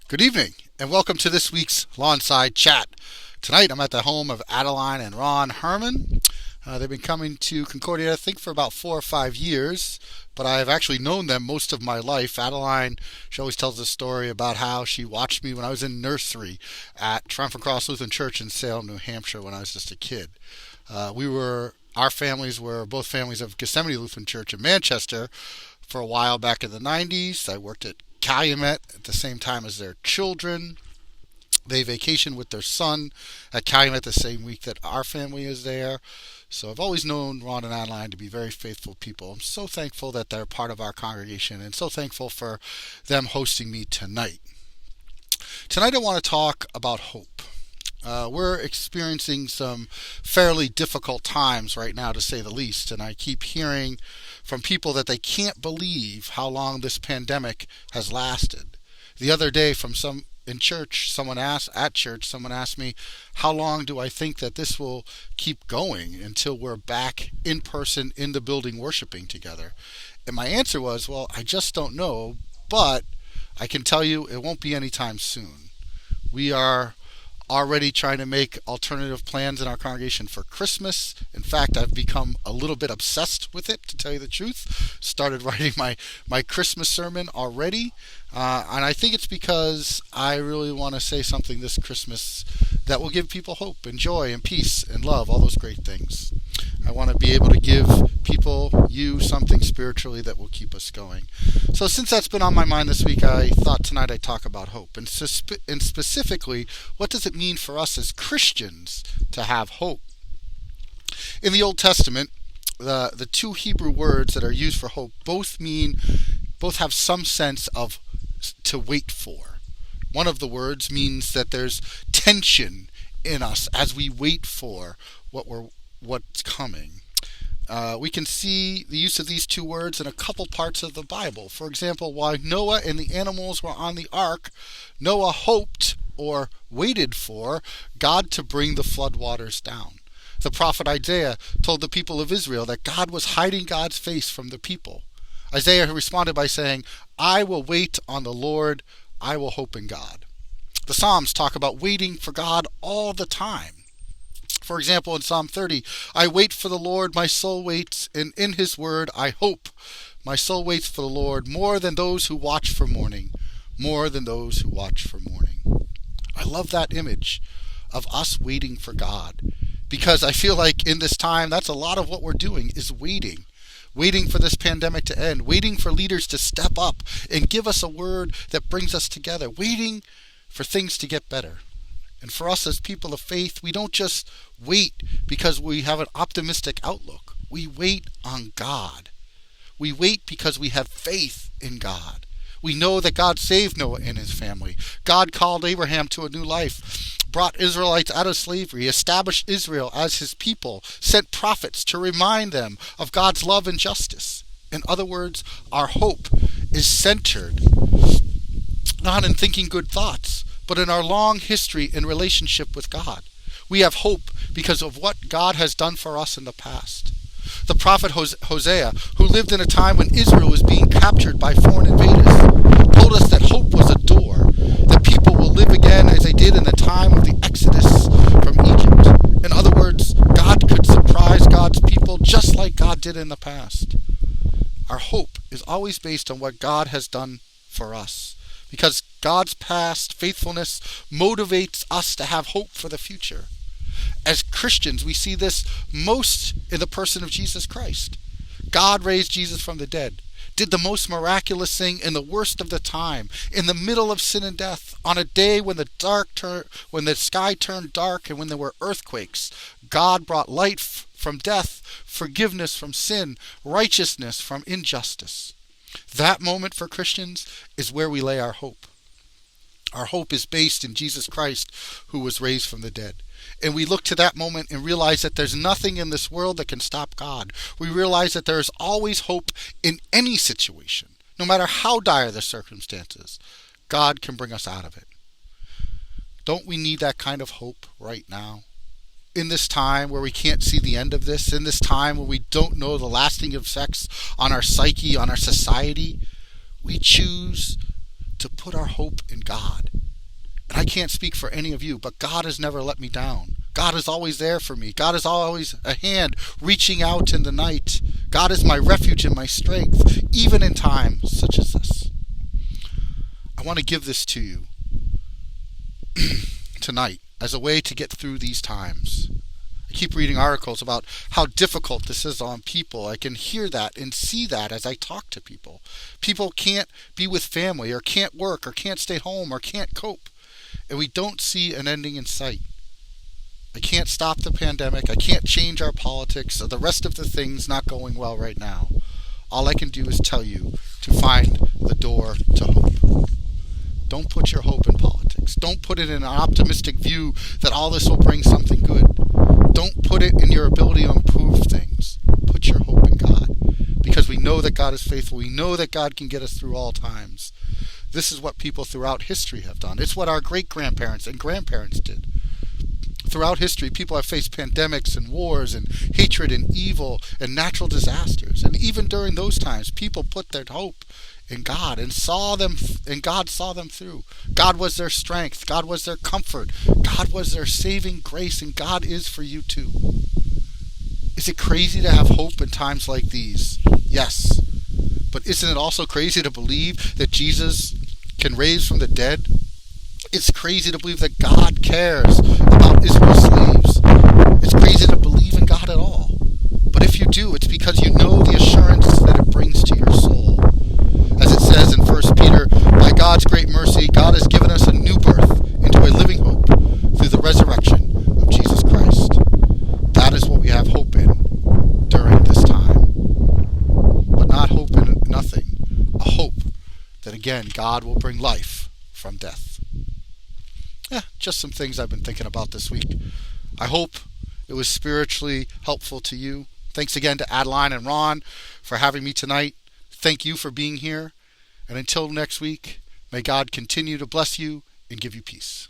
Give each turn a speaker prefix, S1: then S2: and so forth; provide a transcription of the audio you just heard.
S1: Good evening, and welcome to this week's Lawnside Chat. Tonight I'm at the home of Adeline and Ron Herrmann. They've been coming to Concordia, I think, for about 4 or 5 years, but I've actually known them most of my life. Adeline, she always tells a story about how she watched me when I was in nursery at Triumphant Cross Lutheran Church in Salem, New Hampshire, when I was just a kid. Our families were both families of Gethsemane Lutheran Church in Manchester for a while back in the 90s. I worked at Calumet at the same time as their children. They vacationed with their son at Calumet the same week that our family is there. So I've always known Ron and Adeline to be very faithful people. I'm so thankful that they're part of our congregation and so thankful for them hosting me tonight. Tonight I want to talk about hope. We're experiencing some fairly difficult times right now, to say the least, and I keep hearing from people that they can't believe how long this pandemic has lasted. The other day, someone asked me, how long do I think that this will keep going until we're back in person in the building worshiping together? And my answer was, well, I just don't know, but I can tell you it won't be anytime soon. We are already trying to make alternative plans in our congregation for Christmas. In fact, I've become a little bit obsessed with it, to tell you the truth. Started writing my Christmas sermon already. And I think it's because I really want to say something this Christmas that will give people hope and joy and peace and love, all those great things. I want to be able to give you something spiritually that will keep us going. So since that's been on my mind this week, I thought tonight I'd talk about hope. And specifically, what does it mean for us as Christians to have hope? In the Old Testament, the two Hebrew words that are used for hope both have some sense of to wait for. One of the words means that there's tension in us as we wait for what's coming. We can see the use of these two words in a couple parts of the Bible. For example, while Noah and the animals were on the ark, Noah hoped or waited for God to bring the floodwaters down. The prophet Isaiah told the people of Israel that God was hiding God's face from the people. Isaiah responded by saying, I will wait on the Lord, I will hope in God. The Psalms talk about waiting for God all the time. For example, in Psalm 30, I wait for the Lord, my soul waits, and in his word I hope. My soul waits for the Lord more than those who watch for morning, more than those who watch for morning. I love that image of us waiting for God, because I feel like in this time, that's a lot of what we're doing is waiting. Waiting for this pandemic to end, waiting for leaders to step up and give us a word that brings us together, waiting for things to get better. And for us as people of faith, we don't just wait because we have an optimistic outlook. We wait on God. We wait because we have faith in God. We know that God saved Noah and his family. God called Abraham to a new life, brought Israelites out of slavery, established Israel as his people, sent prophets to remind them of God's love and justice. In other words, our hope is centered not in thinking good thoughts, but in our long history in relationship with God. We have hope because of what God has done for us in the past. The prophet Hosea, who lived in a time when Israel was being captured by foreign invaders, told us that hope was a door, that people will live again as they did in the time of the Exodus from Egypt. In other words, God could surprise God's people just like God did in the past. Our hope is always based on what God has done for us, because God's past faithfulness motivates us to have hope for the future. As Christians, we see this most in the person of Jesus Christ. God raised Jesus from the dead, did the most miraculous thing in the worst of the time, in the middle of sin and death, on a day when the sky turned dark and when there were earthquakes. God brought light from death, forgiveness from sin, righteousness from injustice. That moment for Christians is where we lay our hope. Our hope is based in Jesus Christ, who was raised from the dead. And we look to that moment and realize that there's nothing in this world that can stop God. We realize that there is always hope in any situation, no matter how dire the circumstances. God can bring us out of it. Don't we need that kind of hope right now? In this time where we can't see the end of this, in this time where we don't know the lasting effects on our psyche, on our society, we choose to put our hope in God. And I can't speak for any of you, but God has never let me down. God is always there for me. God is always a hand reaching out in the night. God is my refuge and my strength, even in times such as this. I want to give this to you tonight as a way to get through these times. I keep reading articles about how difficult this is on people. I can hear that and see that as I talk to people. People can't be with family, or can't work, or can't stay home, or can't cope. And we don't see an ending in sight. I can't stop the pandemic. I can't change our politics or the rest of the things not going well right now. All I can do is tell you to find the door to hope. Don't put your hope in politics. Don't put it in an optimistic view that all this will bring something good. Don't put it in your ability to improve things. Put your hope in God, because we know that God is faithful. We know that God can get us through all times. This is what people throughout history have done. It's what our great-grandparents and grandparents did. Throughout history, people have faced pandemics and wars and hatred and evil and natural disasters. And even during those times, people put their hope in God and God saw them through. God was their strength. God was their comfort. God was their saving grace, and God is for you too. Is it crazy to have hope in times like these? Yes. But isn't it also crazy to believe that Jesus can raise from the dead? It's crazy to believe that God cares about Israel's slaves. It's crazy to believe in God at all. But if you do, it's because you know the assurance that it brings to your soul. As it says in 1 Peter, by God's great mercy, God has given us a new birth into a living hope through the resurrection of Jesus Christ. That is what we have hope in during this time. But not hope in nothing. A hope that, again, God will bring life from death. Just some things I've been thinking about this week. I hope it was spiritually helpful to you. Thanks again to Adeline and Ron for having me tonight. Thank you for being here. And until next week, may God continue to bless you and give you peace.